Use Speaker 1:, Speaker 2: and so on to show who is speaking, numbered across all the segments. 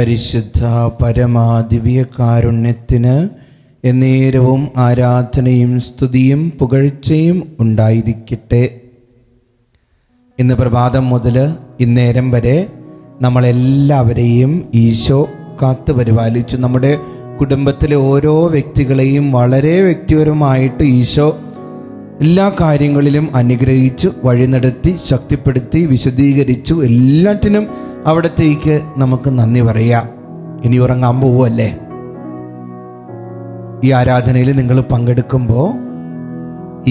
Speaker 1: പരിശുദ്ധ പരമാ ദിവ്യകാരുണ്യത്തിന് എന്നേരവും ആരാധനയും സ്തുതിയും പുകഴ്ചയും ഉണ്ടായിരിക്കട്ടെ. ഇന്ന് പ്രഭാതം മുതൽ ഇന്നേരം വരെ നമ്മളെല്ലാവരെയും ഈശോ കാത്തു പരിപാലിച്ചു. നമ്മുടെ കുടുംബത്തിലെ ഓരോ വ്യക്തികളെയും വളരെ വ്യക്തിപരമായിട്ട് ഈശോ എല്ലാ കാര്യങ്ങളിലും അനുഗ്രഹിച്ചു, വഴി നടത്തി, ശക്തിപ്പെടുത്തി, വിശദീകരിച്ചു. എല്ലാറ്റിനും അവിടത്തേക്ക് നമുക്ക് നന്ദി പറയാം. ഇനി ഉറങ്ങാൻ പോവല്ലേ? ഈ ആരാധനയിൽ നിങ്ങൾ പങ്കെടുക്കുമ്പോൾ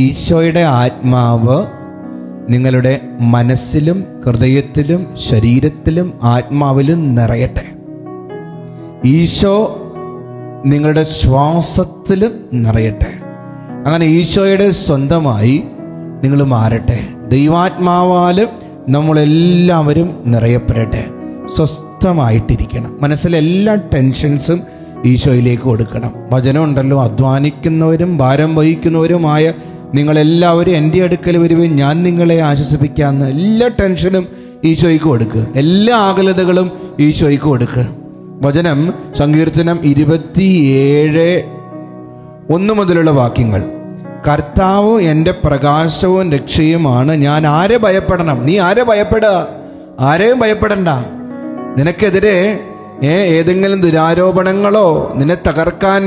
Speaker 1: ഈശോയുടെ ആത്മാവ് നിങ്ങളുടെ മനസ്സിലും ഹൃദയത്തിലും ശരീരത്തിലും ആത്മാവിലും നിറയട്ടെ. ഈശോ നിങ്ങളുടെ ശ്വാസത്തിലും നിറയട്ടെ. അങ്ങനെ ഈശോയുടെ സ്വന്തമായി നിങ്ങൾ മാറട്ടെ. ദൈവാത്മാവാൽ നമ്മളെല്ലാവരും നിറയപ്പെടട്ടെ. സ്വസ്ഥമായിട്ടിരിക്കണം. മനസ്സിലെ എല്ലാ ടെൻഷൻസും ഈശോയിലേക്ക് കൊടുക്കണം. വചനം ഉണ്ടല്ലോ, അധ്വാനിക്കുന്നവരും ഭാരം വഹിക്കുന്നവരുമായ നിങ്ങളെല്ലാവരും എൻ്റെ അടുക്കൽ വരുവിൻ, ഞാൻ നിങ്ങളെ ആശ്വസിപ്പിക്കാമെന്ന്. എല്ലാ ടെൻഷനും ഈശോയ്ക്ക് കൊടുക്കുക, എല്ലാ ആകുലതകളും ഈശോയ്ക്ക് കൊടുക്കുക. വചനം സങ്കീർത്തനം 27:1 മുതലുള്ള വാക്യങ്ങൾ. കർത്താവ് എൻ്റെ പ്രകാശവും രക്ഷയുമാണ്, ഞാൻ ആരെ ഭയപ്പെടണം? നീ ആരെ ഭയപ്പെടുക? ആരെയും ഭയപ്പെടണ്ട. നിനക്കെതിരെ ഏതെങ്കിലും ദുരാരോപണങ്ങളോ നിന്നെ തകർക്കാൻ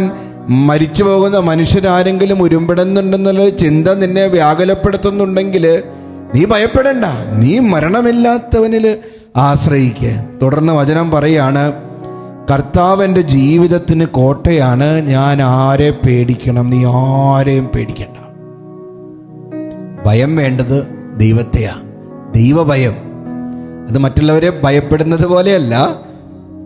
Speaker 1: മരിച്ചു പോകുന്ന മനുഷ്യരാരെങ്കിലും ഉരുമ്പിടുന്നുണ്ടെന്നുള്ള ചിന്ത നിന്നെ വ്യാകുലപ്പെടുത്തുന്നുണ്ടെങ്കിൽ നീ ഭയപ്പെടണ്ട. നീ മരണമില്ലാത്തവനിൽ ആശ്രയിക്കുക. തുടർന്ന് വചനം പറയാണ്, കർത്താവ് എൻ്റെ ജീവിതത്തിന് കോട്ടയാണ്, ഞാൻ ആരെ പേടിക്കണം? നീ ആരെയും പേടിക്കണ്ട. ഭയം വേണ്ടത് ദൈവത്തെയാ. ദൈവഭയം അത് മറ്റുള്ളവരെ ഭയപ്പെടുന്നത് പോലെയല്ല.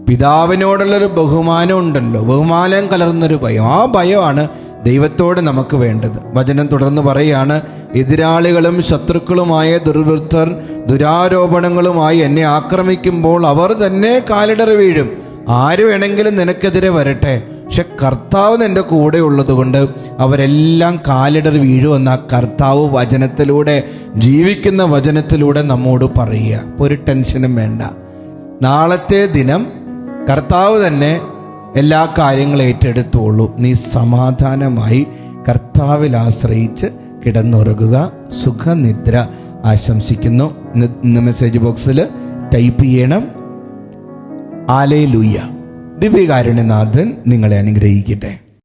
Speaker 1: പിതാവിനോടുള്ളൊരു ബഹുമാനം ഉണ്ടല്ലോ, ബഹുമാനം കലർന്നൊരു ഭയം. ആ ഭയമാണ് ദൈവത്തോട് നമുക്ക് വേണ്ടത്. വചനം തുടർന്ന് പറയാണ്, എതിരാളികളും ശത്രുക്കളുമായ ദുർവൃത്തർ ദുരാരോപണങ്ങളുമായി എന്നെ ആക്രമിക്കുമ്പോൾ അവർ തന്നെ കാലിടറി വീഴും. ആര് വേണമെങ്കിലും നിനക്കെതിരെ വരട്ടെ, പക്ഷെ കർത്താവ് നിന്റെ കൂടെ ഉള്ളത് കൊണ്ട് അവരെല്ലാം കാലിടറി വീഴുമെന്ന കർത്താവ് വചനത്തിലൂടെ, ജീവിക്കുന്ന വചനത്തിലൂടെ നമ്മോട് പറയുക. ഒരു ടെൻഷനും വേണ്ട. നാളത്തെ ദിനം കർത്താവ് തന്നെ എല്ലാ കാര്യങ്ങളും ഏറ്റെടുത്തോളൂ. നീ സമാധാനമായി കർത്താവിൽ ആശ്രയിച്ച് കിടന്നുറങ്ങുക. സുഖനിദ്ര ആശംസിക്കുന്നു. ഇന്ന് മെസ്സേജ് ബോക്സിൽ ടൈപ്പ് ചെയ്യണം, ഹല്ലേലൂയ. ദിവ്യകാരുണ്യനാഥൻ നിങ്ങളെ അനുഗ്രഹിക്കട്ടെ.